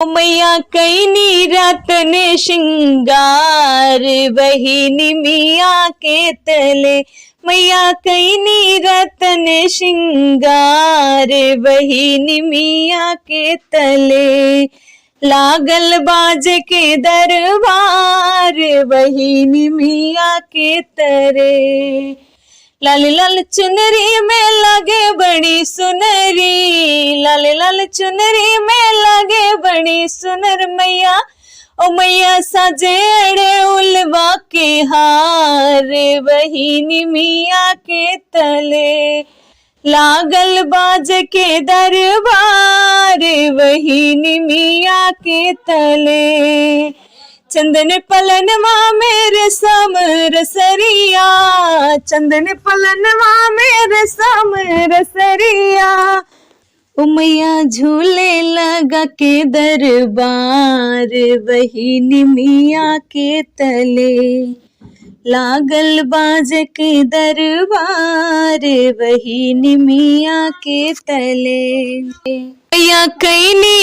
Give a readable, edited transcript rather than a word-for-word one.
मैया कैनी रतन श्रृंगार वही निमिया के तले। मैया कैनी रतन श्रृंगार वही निमिया के तले। लागल बाज के दरबार वही निमिया के तरे। लाल लाल चुनरी में लगे बड़ी सुनरी। लाल लाल चुनरी में लगे बड़ी सुनर मैया। ओ मैया सजेड़े उलवा के हार वही निमिया के तले। लागल बाज के दरबार वही निमिया के तले। चंदन पलनवा मेरे समर सरिया। चंदन पलनवा मेरे समर सरिया। ओ मैया झूले लगा के दरबार वही निमिया के तले। लागल बाज के दरबार वही निमिया के तले। मैया कैनी